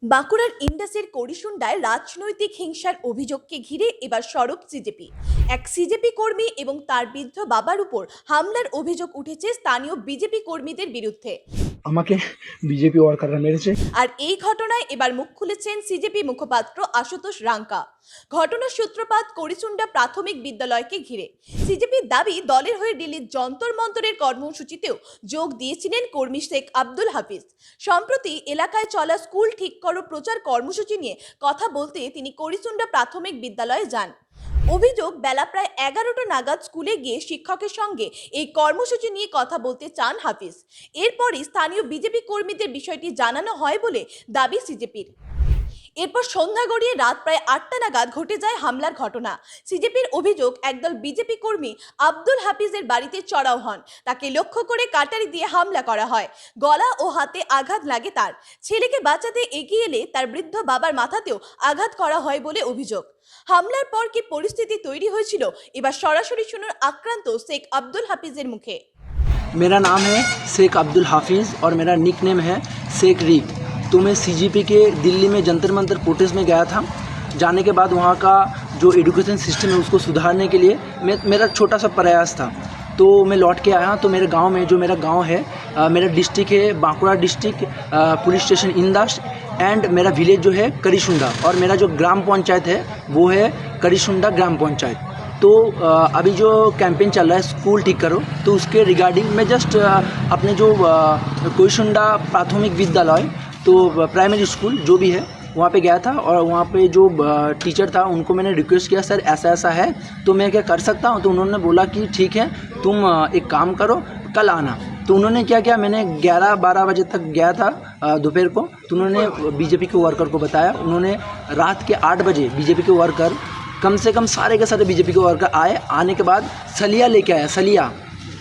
বাঁকুড়ার ইন্ডাসের করিসুন্ডায় রাজনৈতিক হিংসার অভিযোগকে ঘিরে এবার সরব সিজেপি। এক সিজেপি কর্মী এবং তার বৃদ্ধ বাবার উপর হামলার অভিযোগ উঠেছে স্থানীয় বিজেপি কর্মীদের বিরুদ্ধে। আমাকে বিজেপি ওয়ার্কাররা মেরেছে। আর এই ঘটনায় এবার মুখ খুলেছেন সিজেপি মুখপাত্র আশুতোষ রাঙ্কা। ঘটনার সূত্রপাত করিসুন্ডা প্রাথমিক বিদ্যালয়কে ঘিরে। সিজেপির দাবি, দলের হয়ে দিল্লির যন্তর মন্তরের কর্মসূচিতেও যোগ দিয়েছিলেন কর্মী শেখ আব্দুল হাফিজ। সম্প্রতি এলাকায় চলা স্কুল ঠিক করো প্রচার কর্মসূচি নিয়ে কথা বলতে তিনি করিসুন্ডা প্রাথমিক বিদ্যালয়ে যান। অভিযোগ, বেলা প্রায় 11টা নাগাদ স্কুলে গিয়ে শিক্ষকের সঙ্গে এই কর্মসূচি নিয়ে কথা বলতে চান হাফিজ। এরপরই স্থানীয় বিজেপি কর্মীদের বিষয়টি জানানো হয় বলে দাবি সিজেপির। এরপর সন্ধ্যা গড়িয়ে রাত প্রায় 8টা নাগাদ ঘটে যায় হামলার ঘটনা। সিজেপির অভিযোগ, একদল বিজেপি কর্মী আব্দুল হাফিজের বাড়িতে চড়াও হন। তাকে লক্ষ্য করে কাটারি দিয়ে হামলা করা হয়। গলা ও হাতে আঘাত লাগে তার। ছেলেকে বাঁচাতে এগিয়ে এলে তার বৃদ্ধ বাবার মাথাতেও আঘাত করা হয় বলে অভিযোগ। হামলার পর কি পরিস্থিতি তৈরি হয়েছিল, এবার সরাসরি শুনুন আক্রান্ত শেখ আব্দুল হাফিজের মুখে। मेरा नाम है शेख अब्दुल हाफिज़ और मेरा निक नेम है शेख रिक। तो मैं सीजीपी के दिल्ली में जंतर मंतर प्रोटेस्ट में गया था। जाने के बाद वहाँ का जो एजुकेशन सिस्टम है उसको सुधारने के लिए मेरा छोटा सा प्रयास था। तो मैं लौट के आया। तो मेरे गांव में, जो मेरा गांव है, मेरा डिस्ट्रिक्ट है Bankura district, police station Indas, and मेरा विलेज जो है करिसुंडा, और मेरा जो ग्राम पंचायत है वो है करिसुंडा ग्राम पंचायत। तो अभी जो कैंपेन चल रहा है स्कूल ठीक करो, तो उसके रिगार्डिंग मैं जस्ट अपने जो करिसुंडा प्राथमिक विद्यालय, तो प्राइमरी स्कूल जो भी है, वहाँ पे गया था। और वहाँ पे जो टीचर था उनको मैंने रिक्वेस्ट किया, सर ऐसा ऐसा है तो मैं क्या कर सकता हूँ। तो उन्होंने बोला कि ठीक है, तुम एक काम करो, कल आना। तो उन्होंने क्या किया, मैंने 11-12 बजे तक गया था दोपहर को। तो उन्होंने बीजेपी के वर्कर को बताया। उन्होंने रात के 8 बजे बीजेपी के वर्कर, कम से कम सारे के सारे बीजेपी के वर्कर आए। आने के बाद सलिया लेके आया, सलिया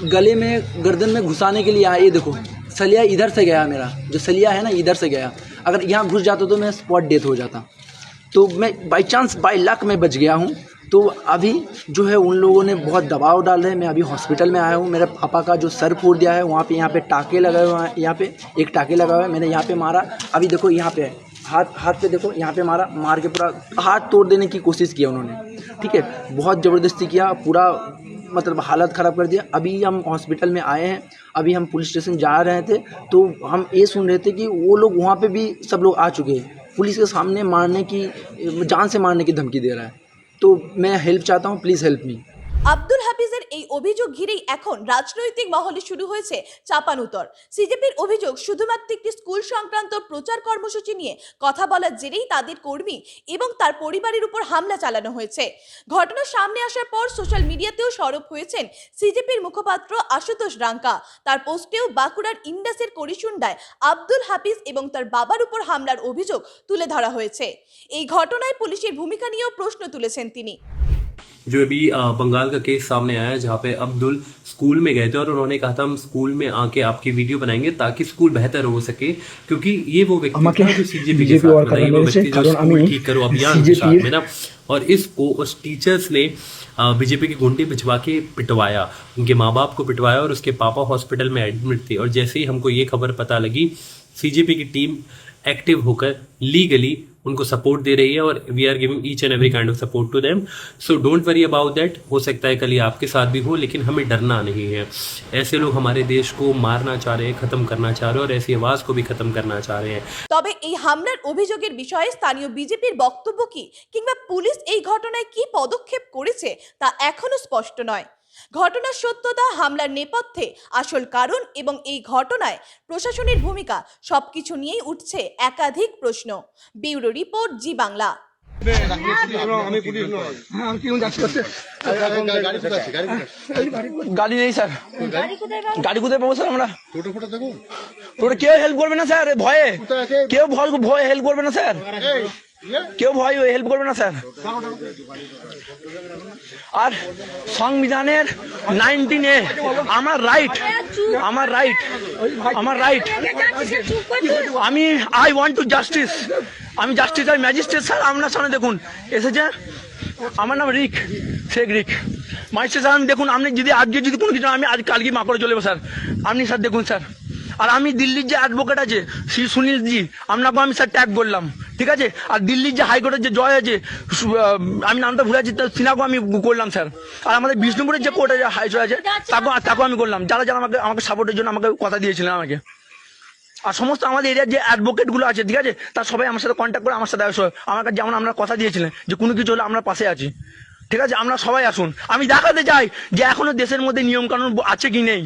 गले में गर्दन में घुसाने के लिए आया। ये देखो सलिया इधर से गया, मेरा जो सलिया है ना इधर से गया। अगर यहाँ घुस जाता तो मैं स्पॉट डेथ हो जाता। तो मैं बाई चांस बाई लक में बच गया हूँ। तो अभी जो है उन लोगों ने बहुत दबाव डाल रहे हैं। मैं अभी हॉस्पिटल में आया हूँ। मेरे पापा का जो सर फूट दिया है, वहाँ पे यहाँ पे टाँके लगाए हुए हैं। यहाँ पे एक टाँके लगा हुआ है, मैंने यहाँ पे मारा। अभी देखो यहाँ पे हाथ पे देखो, यहाँ पे मार के पूरा हाथ तोड़ देने की कोशिश किया उन्होंने। ठीक है, बहुत ज़बरदस्ती किया, पूरा मतलब हालत ख़राब कर दिया। अभी हम हॉस्पिटल में आए हैं, अभी हम पुलिस स्टेशन जा रहे थे, तो हम ये सुन रहे थे कि वो लोग वहाँ पे भी सब लोग आ चुके हैं। पुलिस के सामने मारने की, जान से मारने की धमकी दे रहा है। तो मैं हेल्प चाहता हूँ, प्लीज़ हेल्प मी। আব্দুল হাফিজের এই অভিযোগ ঘিরেই এখন রাজনৈতিক মহলে শুরু হয়েছে চাপানুতর। সিজেপির অভিযোগ, শুধুমাত্র একটি স্কুল সংক্রান্ত প্রচার কর্মসূচি নিয়ে কথা বলার জেরেই তাদের কর্মী এবং তার পরিবারের উপর হামলা চালানো হয়েছে। ঘটনা সামনে আসার পর সোশ্যাল মিডিয়াতেও সরব হয়েছেন সিজেপির মুখপাত্র আশুতোষ রাঙ্কা। তার পোস্টেও বাঁকুড়ার ইন্ডাসের করিসুন্ডায় আব্দুল হাফিজ এবং তার বাবার উপর হামলার অভিযোগ তুলে ধরা হয়েছে। এই ঘটনায় পুলিশের ভূমিকা নিয়েও প্রশ্ন তুলেছেন তিনি। जो अभी बंगाल का केस सामने आया है, जहाँ पे अब्दुल स्कूल में गए थे और उन्होंने कहा था हम स्कूल में आके आपकी वीडियो बनाएंगे ताकि स्कूल बेहतर हो सके, क्योंकि ये वो व्यक्ति था जो सीजेपी के साथ था, ये वो व्यक्ति जो स्कूल ठीक करो अभियान के साथ में ना, और इसको उस टीचर्स ने बीजेपी के गुंडे भिजवा के पिटवाया, उनके माँ बाप को पिटवाया, और उसके पापा हॉस्पिटल में एडमिट थे। और जैसे ही हमको ये खबर पता लगी, सीजेपी की टीम एक्टिव होकर लीगली उनको सपोर्ट दे रही है, और we are giving each and every kind of support to them. So don't worry about that. हो सकता है कल ये आपके साथ भी हो, लेकिन हमें डरना नहीं है। ऐसे लोग हमारे देश को मारना चाह रहे हैं, खत्म करना चाह रहे हैं, और ऐसी आवाज को भी खत्म करना चाह रहे हैं। তবে এই হামলার অভিযোগের বিষয়ে স্থানীয় বিজেপির বক্তব্য কি, কিংবা পুলিশ এই ঘটনায় কি পদক্ষেপ করেছে তা এখনো স্পষ্ট নয়। ঘটনার সত্যতা, হামলার নেপথ্যে আসল কারণ এবং এই ঘটনায় প্রশাসনের ভূমিকা সবকিছু নিয়েই উঠছে একাধিক প্রশ্ন। ব্যুরো রিপোর্ট, জি বাংলা। গাড়ি নেই স্যার, গাড়ি কোথায় পাবো স্যার? আমরা টোটো কেউ হেল্প করবে না স্যার, ভয়ে কেউ ভয় হেল্প করবে না স্যার, কেউ ভয় হেল্প করবে না স্যার। আর সংবিধানের 19A আমার রাইট, আমি আই ওয়ান্ট টু জাস্টিস, আমি জাস্টিস চাই। ম্যাজিস্ট্রেট স্যার আপনার সামনে দেখুন এসেছে, আমার নাম রিক, শেখ রিক। ম্যাজিস্ট্রেট স্যার আমি দেখুন, আপনি যদি আজকে যদি কোনো কিছু, আমি আজ কালকে মা করে চলে যাবো স্যার। আপনি স্যার দেখুন স্যার, আর আমি দিল্লির যে অ্যাডভোকেট আছে শ্রী সুনীল জি, আপনাকে আমি স্যার ট্যাগ করলাম, ঠিক আছে। আর দিল্লির যে হাইকোর্টের যে জয় আছে, আমি নামটা ভুলে আছি, সিনাকেও আমি করলাম স্যার। আর আমাদের বিষ্ণুপুরের যে কোর্টে হাই জয় আছে তাকেও আমি করলাম, যারা যারা আমাকে সাপোর্টের জন্য আমাকে কথা দিয়েছিলেন আমাকে। আর সমস্ত আমাদের এরিয়ার যে অ্যাডভোকেট গুলো আছে, ঠিক আছে, তার সবাই আমার সাথে কন্ট্যাক্ট করে আমার সাথে আমার কাছে যেমন আপনারা কথা দিয়েছিলেন যে কোনো কিছু হলে আমরা পাশে আছি, ঠিক আছে। আমরা সবাই আসুন, আমি দেখাতে চাই যে এখনো দেশের মধ্যে নিয়ম কানুন আছে কি নেই।